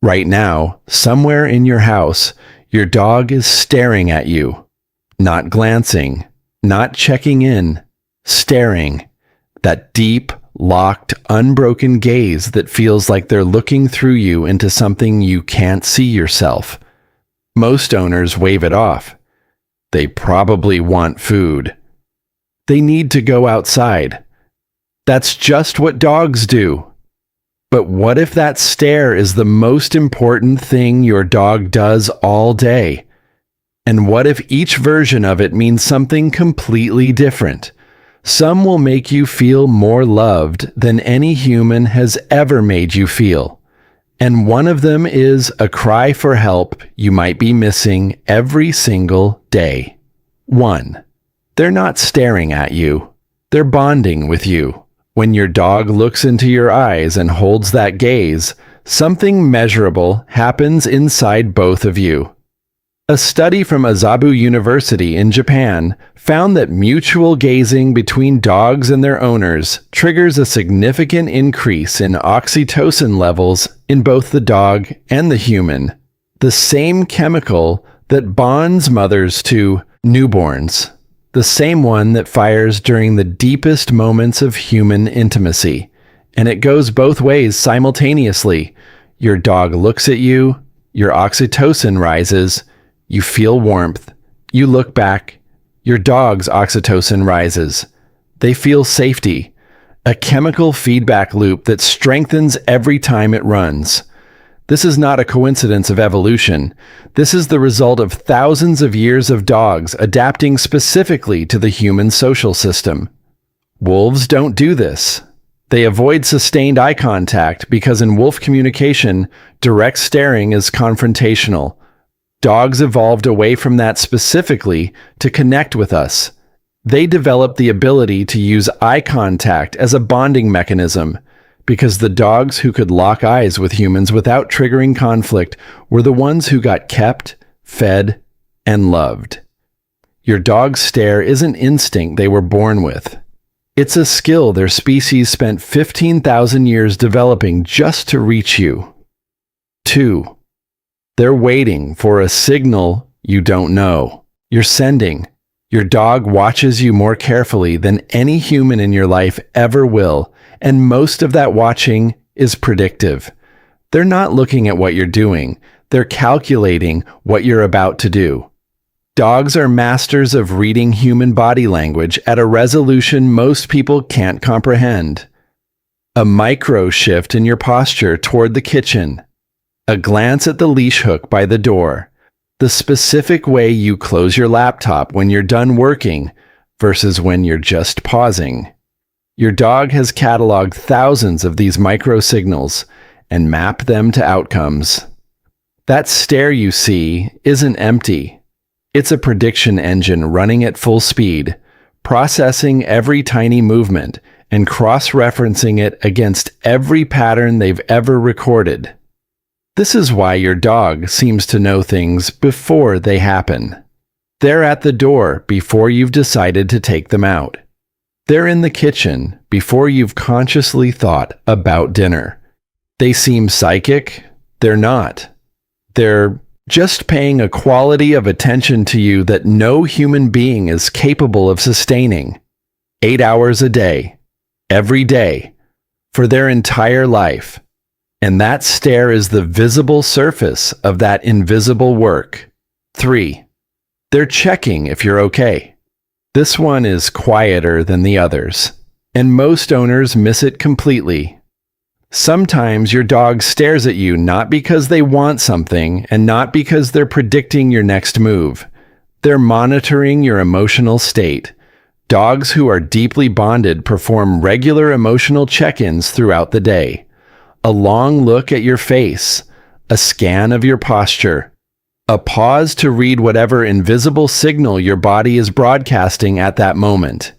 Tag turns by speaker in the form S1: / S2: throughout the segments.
S1: Right now, somewhere in your house, your dog is staring at you. Not glancing, not checking in, staring. That deep, locked, unbroken gaze that feels like they're looking through you into something you can't see yourself. Most owners wave it off. They probably want food. They need to go outside. That's just what dogs do. But what if that stare is the most important thing your dog does all day? And what if each version of it means something completely different? Some will make you feel more loved than any human has ever made you feel. And one of them is a cry for help you might be missing every single day. 1. They're not staring at you. They're bonding with you. When your dog looks into your eyes and holds that gaze, something measurable happens inside both of you. A study from Azabu University in Japan found that mutual gazing between dogs and their owners triggers a significant increase in oxytocin levels in both the dog and the human, the same chemical that bonds mothers to newborns, the same one that fires during the deepest moments of human intimacy. And it goes both ways simultaneously. Your dog looks at you, your oxytocin rises, you feel warmth, you look back, your dog's oxytocin rises. They feel safety, a chemical feedback loop that strengthens every time it runs. This is not a coincidence of evolution. This is the result of thousands of years of dogs adapting specifically to the human social system. Wolves don't do this. They avoid sustained eye contact because in wolf communication, direct staring is confrontational. Dogs evolved away from that specifically to connect with us. They developed the ability to use eye contact as a bonding mechanism because the dogs who could lock eyes with humans without triggering conflict were the ones who got kept, fed, and loved. Your dog's stare isn't instinct they were born with. It's a skill their species spent 15,000 years developing just to reach you. 2. They're waiting for a signal you don't know. You're sending. Your dog watches you more carefully than any human in your life ever will, and most of that watching is predictive. They're not looking at what you're doing. They're calculating what you're about to do. Dogs are masters of reading human body language at a resolution most people can't comprehend. A micro shift in your posture toward the kitchen. A glance at the leash hook by the door. The specific way you close your laptop when you're done working versus when you're just pausing. Your dog has cataloged thousands of these micro signals and mapped them to outcomes. That stare you see isn't empty. It's a prediction engine running at full speed, processing every tiny movement and cross-referencing it against every pattern they've ever recorded. This is why your dog seems to know things before they happen. They're at the door before you've decided to take them out. They're in the kitchen before you've consciously thought about dinner. They seem psychic. They're not. They're just paying a quality of attention to you that no human being is capable of sustaining. 8 hours a day, every day, for their entire life. And that stare is the visible surface of that invisible work. 3. They're checking if you're okay. This one is quieter than the others, and most owners miss it completely. Sometimes your dog stares at you not because they want something and not because they're predicting your next move. They're monitoring your emotional state. Dogs who are deeply bonded perform regular emotional check-ins throughout the day. A long look at your face, a scan of your posture, a pause to read whatever invisible signal your body is broadcasting at that moment.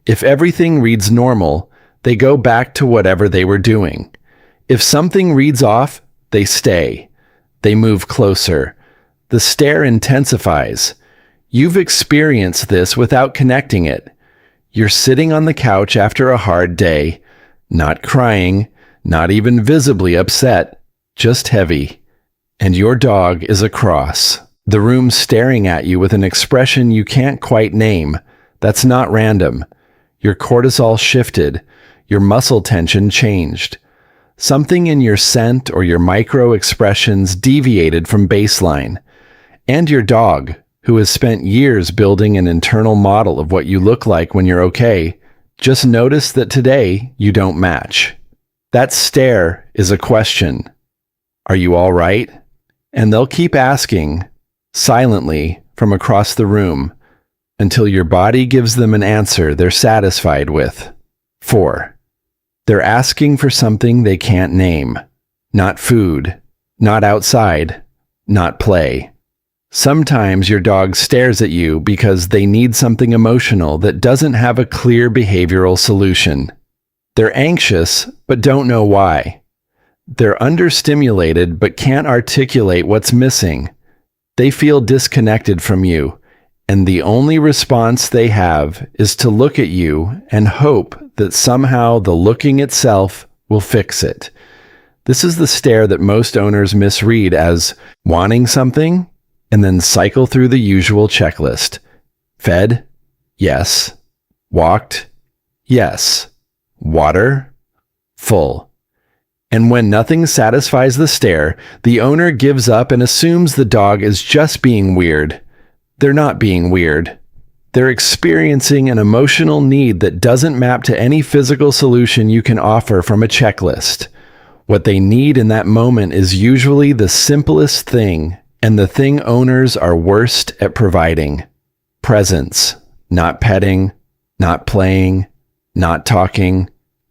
S1: If everything reads normal, they go back to whatever they were doing. If something reads off, they stay. They move closer. The stare intensifies. You've experienced this without connecting it. You're sitting on the couch after a hard day, not crying, not even visibly upset, just heavy. and your dog is across the room staring at you with an expression you can't quite name. That's not random. Your cortisol shifted. Your muscle tension changed. Something in your scent or your micro expressions deviated from baseline. And your dog, who has spent years building an internal model of what you look like when you're okay, just noticed that today you don't match. That stare is a question. Are you all right? And they'll keep asking, silently, from across the room, until your body gives them an answer they're satisfied with. 4. They're asking for something they can't name. Not food, not outside, not play. Sometimes your dog stares at you because they need something emotional that doesn't have a clear behavioral solution. They're anxious, but don't know why. They're understimulated, but can't articulate what's missing. They feel disconnected from you, and the only response they have is to look at you and hope that somehow the looking itself will fix it. This is the stare that most owners misread as wanting something and then cycle through the usual checklist. Fed? Yes. Walked? Yes. Water? Full. And when nothing satisfies the stare, the owner gives up and assumes the dog is just being weird. They're not being weird. They're experiencing an emotional need that doesn't map to any physical solution you can offer from a checklist. What they need in that moment is usually the simplest thing, and the thing owners are worst at providing. Presence. Not petting, not playing, not talking.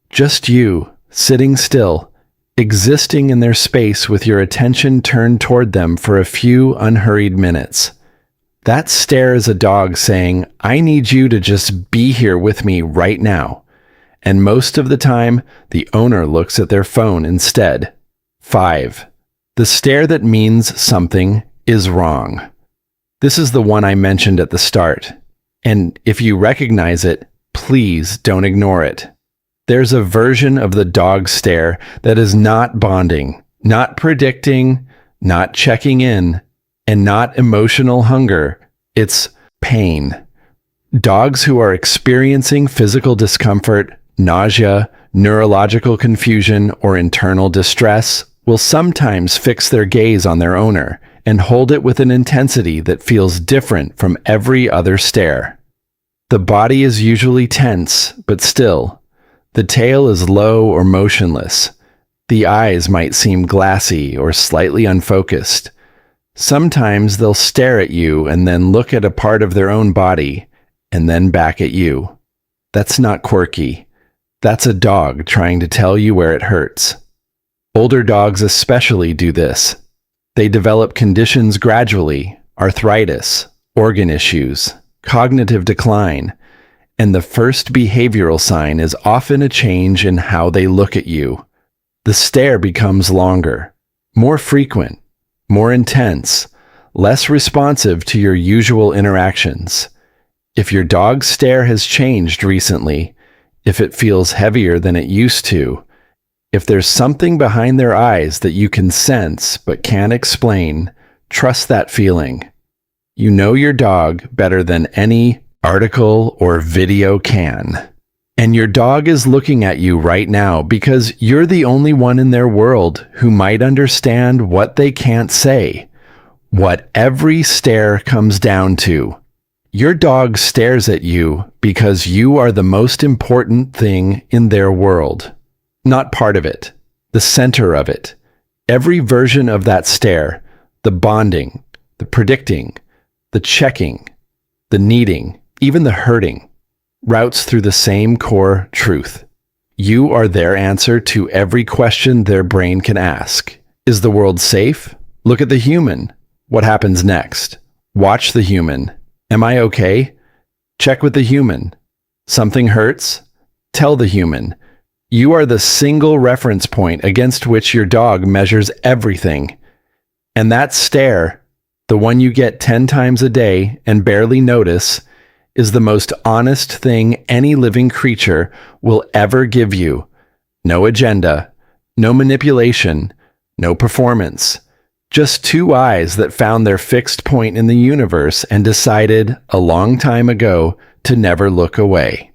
S1: Just you, sitting still, existing in their space with your attention turned toward them for a few unhurried minutes. That stare is a dog saying, I need you to just be here with me right now. And most of the time, the owner looks at their phone instead. 5. The stare that means something is wrong. This is the one I mentioned at the start. And if you recognize it, please don't ignore it. There's a version of the dog stare that is not bonding, not predicting, not checking in, and not emotional hunger. It's pain. Dogs who are experiencing physical discomfort, nausea, neurological confusion, or internal distress will sometimes fix their gaze on their owner and hold it with an intensity that feels different from every other stare. The body is usually tense, but still. The tail is low or motionless. The eyes might seem glassy or slightly unfocused. Sometimes they'll stare at you and then look at a part of their own body, and then back at you. That's not quirky. That's a dog trying to tell you where it hurts. Older dogs especially do this. They develop conditions gradually, arthritis, organ issues, cognitive decline, and the first behavioral sign is often a change in how they look at you. The stare becomes longer, more frequent, more intense, less responsive to your usual interactions. If your dog's stare has changed recently, if it feels heavier than it used to, if there's something behind their eyes that you can sense but can't explain, trust that feeling. You know your dog better than any article or video can. And your dog is looking at you right now because you're the only one in their world who might understand what they can't say, what every stare comes down to. Your dog stares at you because you are the most important thing in their world. Not part of it, the center of it. Every version of that stare, the bonding, the predicting, the checking, the needing, even the hurting, routes through the same core truth. You are their answer to every question their brain can ask. Is the world safe? Look at the human. What happens next? Watch the human. Am I okay? Check with the human. Something hurts? Tell the human. You are the single reference point against which your dog measures everything. And that stare, the one you get 10 times a day and barely notice, is the most honest thing any living creature will ever give you. No agenda, no manipulation, no performance. Just two eyes that found their fixed point in the universe and decided, a long time ago, to never look away.